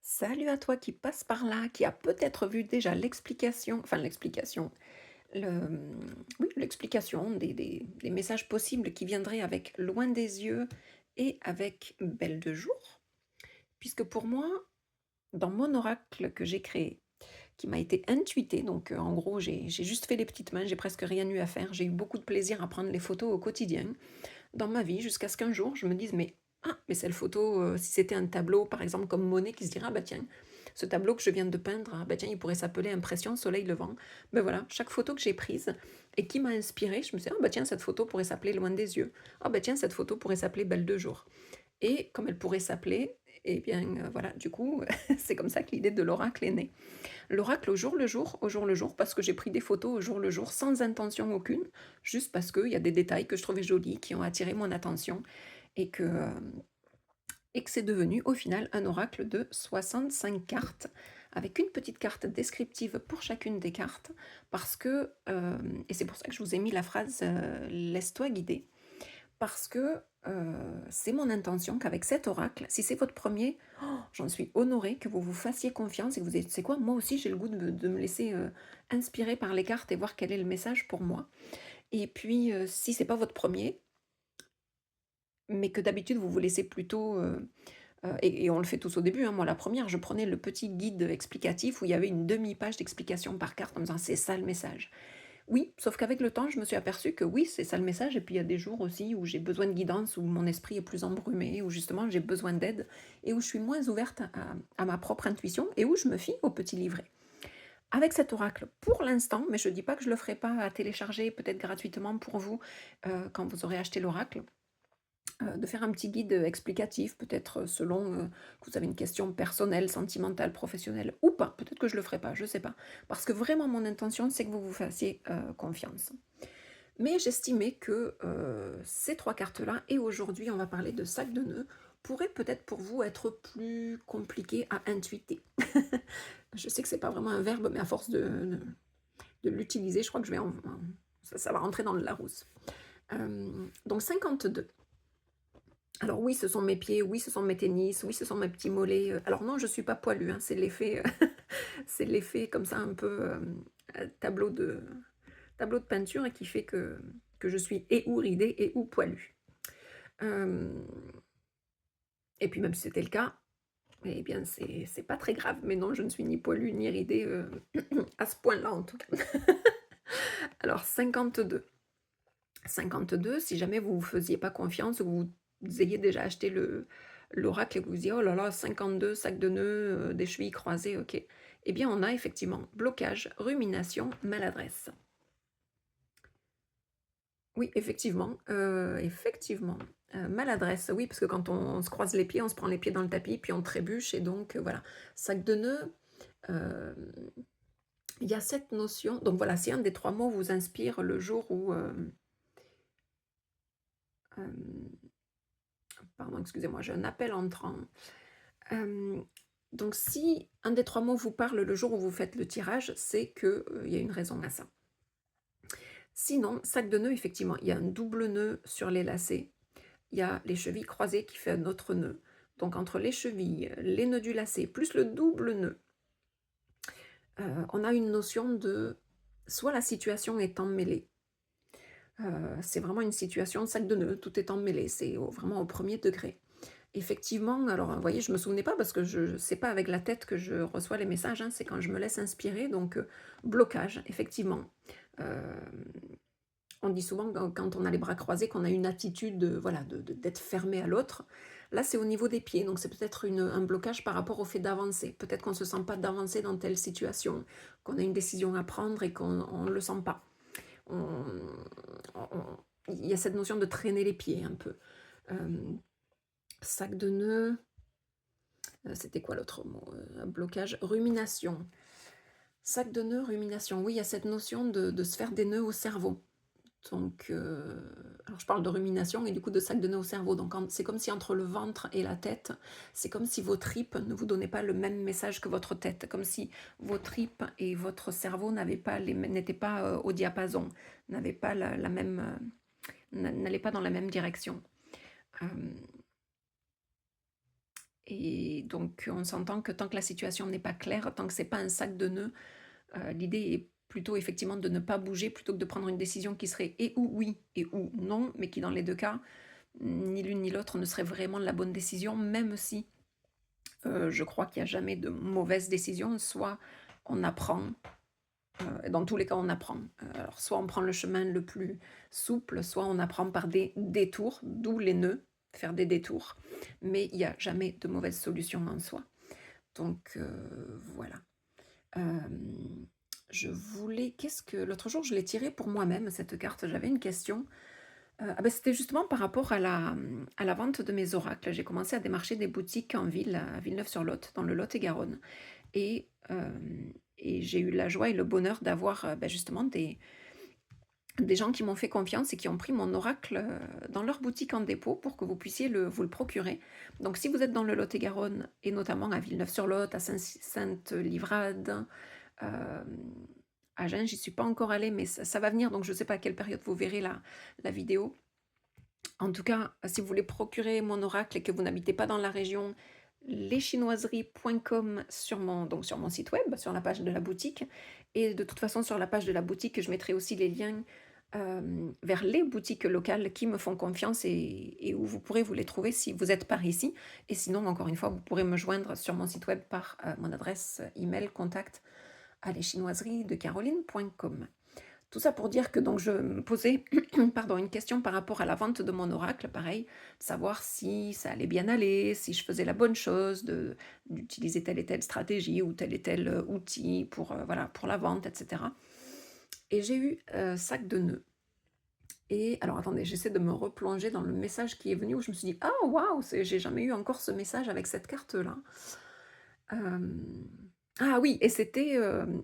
Salut à toi qui passe par là, qui a peut-être vu déjà l'explication, oui, l'explication des messages possibles qui viendraient avec Loin des yeux et avec Belle de jour. Puisque pour moi, dans mon oracle que j'ai créé, qui m'a été intuité, donc en gros, j'ai juste fait les petites mains, j'ai presque rien eu à faire. J'ai eu beaucoup de plaisir à prendre les photos au quotidien dans ma vie, jusqu'à ce qu'un jour je me dise: «Mais ah, mais cette photo, si c'était un tableau, par exemple, comme Monet qui se dirait: "Ah bah tiens, ce tableau que je viens de peindre, ah bah tiens, il pourrait s'appeler Impression soleil levant"». Ben voilà, chaque photo que j'ai prise et qui m'a inspirée, je me suis dit: «Ah bah tiens, cette photo pourrait s'appeler Loin des yeux. Ah bah tiens, cette photo pourrait s'appeler Belle de jour». Et comme elle pourrait s'appeler, et bien, voilà, du coup, c'est comme ça que l'idée de l'oracle est née. L'oracle au jour le jour, parce que j'ai pris des photos au jour le jour sans intention aucune, juste parce qu'il y a des détails que je trouvais jolis, qui ont attiré mon attention et que c'est devenu au final un oracle de 65 cartes, avec une petite carte descriptive pour chacune des cartes, parce que, et c'est pour ça que je vous ai mis la phrase laisse-toi guider, parce que c'est mon intention qu'avec cet oracle, si c'est votre premier, j'en suis honorée que vous vous fassiez confiance et que vous ayez, c'est quoi, moi aussi j'ai le goût de me laisser inspirer par les cartes et voir quel est le message pour moi. Et puis, si c'est pas votre premier, mais que d'habitude vous vous laissez plutôt et on le fait tous au début, hein. Moi, la première, je prenais le petit guide explicatif où il y avait une demi-page d'explication par carte en me disant: «C'est ça le message». Oui, sauf qu'avec le temps, je me suis aperçue que oui, c'est ça le message et puis il y a des jours aussi où j'ai besoin de guidance, où mon esprit est plus embrumé, où justement j'ai besoin d'aide et où je suis moins ouverte à ma propre intuition et où je me fie au petit livret. Avec cet oracle, pour l'instant, mais je ne dis pas que je ne le ferai pas à télécharger peut-être gratuitement pour vous, quand vous aurez acheté l'oracle, de faire un petit guide, explicatif, peut-être, selon, que vous avez une question personnelle, sentimentale, professionnelle ou pas. Peut-être que je le ferai pas, je ne sais pas. Parce que vraiment mon intention, c'est que vous vous fassiez, confiance. Mais j'estimais que, ces 3 cartes-là et aujourd'hui on va parler de sac de nœuds, pourraient peut-être pour vous être plus compliqués à intuiter. Je sais que c'est pas vraiment un verbe, mais à force de l'utiliser, je crois que je vais ça va rentrer dans le Larousse. Donc 52. Alors oui, ce sont mes pieds, oui, ce sont mes tennis, oui, ce sont mes petits mollets, alors non, je suis pas poilue, hein, c'est l'effet, c'est l'effet comme ça un peu, tableau de peinture et qui fait que je suis et ou ridée et ou poilue. Hem et puis même si c'était le cas, eh bien c'est pas très grave, mais non, je ne suis ni poilue ni ridée, à ce point-là en tout cas. Alors 52. 52, si jamais vous vous faisiez pas confiance ou vous ayez déjà acheté l'oracle et que vous vous disiez: «Oh là là, 52, sac de nœuds, des chevilles croisées, OK». Eh bien, on a effectivement blocage, rumination, maladresse. Oui, effectivement, maladresse, oui, parce que quand on se croise les pieds, on se prend les pieds dans le tapis, puis on trébuche et donc voilà. Sac de nœuds, hem, il y a cette notion donc voilà, si un des 3 mots vous inspire le jour où, hem pardon, excusez-moi, j'ai un appel entrant. Hem, donc si un des 3 mots vous parle le jour où vous faites le tirage, c'est que, il y a une raison à ça. Sinon, sac de nœuds, effectivement, il y a un double nœud sur les lacets, il y a les chevilles croisées qui fait un autre nœud. Donc entre les chevilles, les nœuds du lacet, plus le double nœud, on a une notion de soit la situation est emmêlée, c'est vraiment une situation sac de nœuds, tout est emmêlé, c'est vraiment au premier degré. Effectivement, alors, vous voyez, je me souvenais pas parce que je c'est pas avec la tête que je reçois les messages, hein, c'est quand je me laisse inspirer donc blocage, effectivement. Hem, on dit souvent quand on a les bras croisés qu'on a une attitude, voilà, d'être fermé à l'autre. Là, c'est au niveau des pieds, donc c'est peut-être un blocage par rapport au fait d'avancer. Peut-être qu'on ne se sent pas d'avancer dans telle situation, qu'on a une décision à prendre et qu'on ne le sent pas. On il y a cette notion de traîner les pieds un peu. Hem, sac de nœuds. C'était quoi l'autre mot? Blocage, rumination. Sac de nœuds, rumination. Oui, il y a cette notion de se faire des nœuds au cerveau. Donc, alors je parle de rumination et du coup de sac de nœuds au cerveau. Donc c'est comme si entre le ventre et la tête, c'est comme si vos tripes ne vous donnaient pas le même message que votre tête. Comme si vos tripes et votre cerveau n'étaient pas au diapason, n'avaient pas la même, n'allaient pas dans la même direction. Euh, Et donc on s'entend que tant que la situation n'est pas claire, tant que c'est pas un sac de nœuds, l'idée est plutôt effectivement de ne pas bouger plutôt que de prendre une décision qui serait et ou oui et ou non, mais qui dans les 2 cas, ni l'une ni l'autre ne serait vraiment la bonne décision, même si, je crois qu'il y a jamais de mauvaise décision. Soit on apprend, dans tous les cas on apprend. Alors soit on prend le chemin le plus souple, soit on apprend par des détours, d'où les nœuds, faire des détours, mais il y a jamais de mauvaise solution en soi. Donc voilà. Hem, je voulais qu'est-ce que l'autre jour, je l'ai tirée pour moi-même cette carte, j'avais une question. Ah bah, c'était justement par rapport à la vente de mes oracles. J'ai commencé à démarcher des boutiques en ville, à Villeneuve-sur-Lot, dans le Lot-et-Garonne et j'ai eu la joie et le bonheur d'avoir, bah, justement des gens qui m'ont fait confiance et qui ont pris mon oracle, dans leur boutique en dépôt pour que vous puissiez vous le procurer. Donc si vous êtes dans le Lot-et-Garonne et notamment à Villeneuve-sur-Lot, à Sainte-Livrade, hem, Agen, j'y suis pas encore allée, mais ça va venir, donc je ne sais pas à quelle période vous verrez la vidéo. En tout cas, si vous voulez procurer mon oracle et que vous n'habitez pas dans la région, leschinoiseries.com sur mon site web, sur la page de la boutique. Et de toute façon, sur la page de la boutique, je mettrai aussi les liens vers les boutiques locales qui me font confiance et où vous pourrez vous les trouver si vous êtes par ici. Et sinon, encore une fois, vous pourrez me joindre sur mon site web par mon adresse email contact à leschinoiseries.caroline.com. Tout ça pour dire que donc je me posais pardon, une question par rapport à la vente de mon oracle, pareil, savoir si ça allait bien aller, si je faisais la bonne chose, d'utiliser telle et telle stratégie ou tel et tel outil pour, voilà, pour la vente, etc. Et j'ai eu sac de nœuds. Et alors attendez, j'essaie de me replonger dans le message qui est venu où je me suis dit ah waouh, j'ai jamais eu encore ce message avec cette carte-là. Ah oui, et c'était,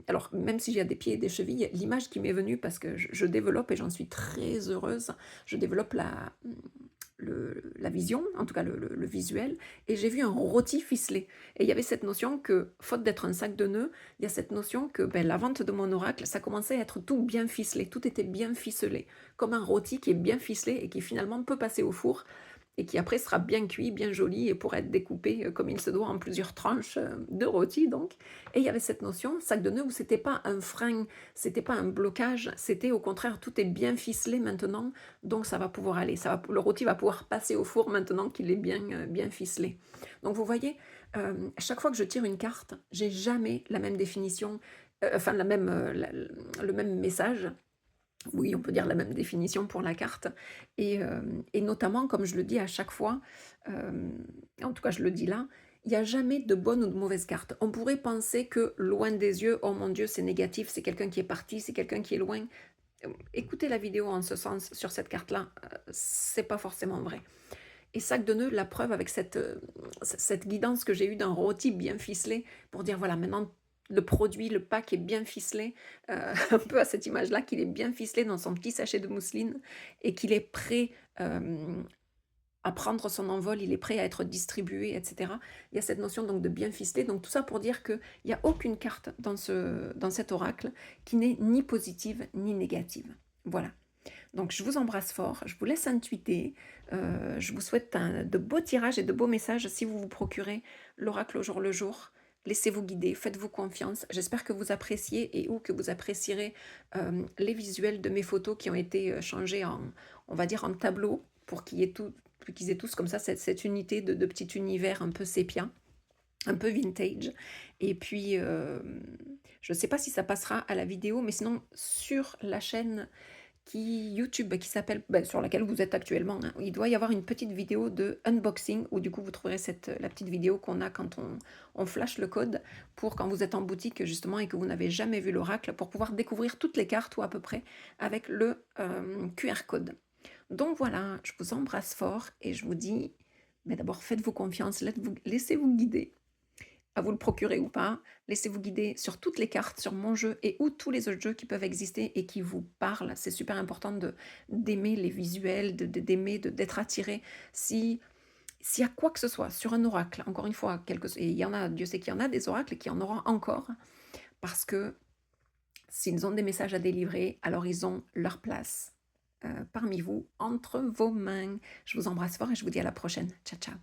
alors même si j'ai des pieds et des chevilles, l'image qui m'est venue parce que je développe et j'en suis très heureuse, je développe la vision, en tout cas le visuel, et j'ai vu un rôti ficelé. Et il y avait cette notion que, faute d'être un sac de nœuds, il y a cette notion que ben, la vente de mon oracle, ça commençait à être tout bien ficelé, tout était bien ficelé, comme un rôti qui est bien ficelé et qui finalement peut passer au four et qui après sera bien cuit, bien joli et pourra être découpé comme il se doit en plusieurs tranches de rôti donc. Et il y avait cette notion, sac de nœuds, où c'était pas un frein, c'était pas un blocage, c'était au contraire tout est bien ficelé maintenant, donc ça va pouvoir aller, le rôti va pouvoir passer au four maintenant qu'il est bien ficelé. Donc vous voyez, chaque fois que je tire une carte, j'ai jamais la même définition, enfin le même message. Oui, on peut dire la même définition pour la carte et notamment, comme je le dis à chaque fois, en tout cas je le dis là, il n'y a jamais de bonne ou de mauvaise carte. On pourrait penser que loin des yeux, oh mon Dieu, c'est négatif, c'est quelqu'un qui est parti, c'est quelqu'un qui est loin. Écoutez la vidéo en ce sens sur cette carte-là, c'est pas forcément vrai. Et sac de nœuds, la preuve avec cette guidance que j'ai eue d'un rôti bien ficelé pour dire voilà, maintenant le produit, le pack est bien ficelé, un peu à cette image-là, qu'il est bien ficelé dans son petit sachet de mousseline et qu'il est prêt à prendre son envol, il est prêt à être distribué, etc. Il y a cette notion donc de bien ficelé. Donc tout ça pour dire qu'il n'y a aucune carte dans cet oracle qui n'est ni positive ni négative. Voilà. Donc je vous embrasse fort, je vous laisse intuiter, je vous souhaite de beaux tirages et de beaux messages si vous vous procurez l'oracle au jour le jour. Laissez-vous guider, faites-vous confiance. J'espère que vous appréciez et ou que vous apprécierez les visuels de mes photos qui ont été changés en, on va dire, en tableau pour qu'ils aient tous comme ça cette unité de petit univers un peu sépia, un peu vintage. Et puis, je ne sais pas si ça passera à la vidéo, mais sinon sur la chaîne YouTube qui s'appelle, sur laquelle vous êtes actuellement, hein, il doit y avoir une petite vidéo de unboxing où du coup vous trouverez la petite vidéo qu'on a quand on flash le code pour quand vous êtes en boutique justement et que vous n'avez jamais vu l'oracle pour pouvoir découvrir toutes les cartes ou à peu près avec le QR code. Donc voilà, je vous embrasse fort et je vous dis, mais d'abord faites-vous confiance, laissez-vous guider à vous le procurer ou pas. Laissez-vous guider sur toutes les cartes, sur mon jeu et ou tous les autres jeux qui peuvent exister et qui vous parlent. C'est super important d'aimer les visuels, d'être attiré. S'il y a quoi que ce soit sur un oracle, encore une fois, et il y en a, Dieu sait qu'il y en a des oracles qui en auront encore, parce que s'ils ont des messages à délivrer, alors ils ont leur place parmi vous, entre vos mains. Je vous embrasse fort et je vous dis à la prochaine. Ciao, ciao.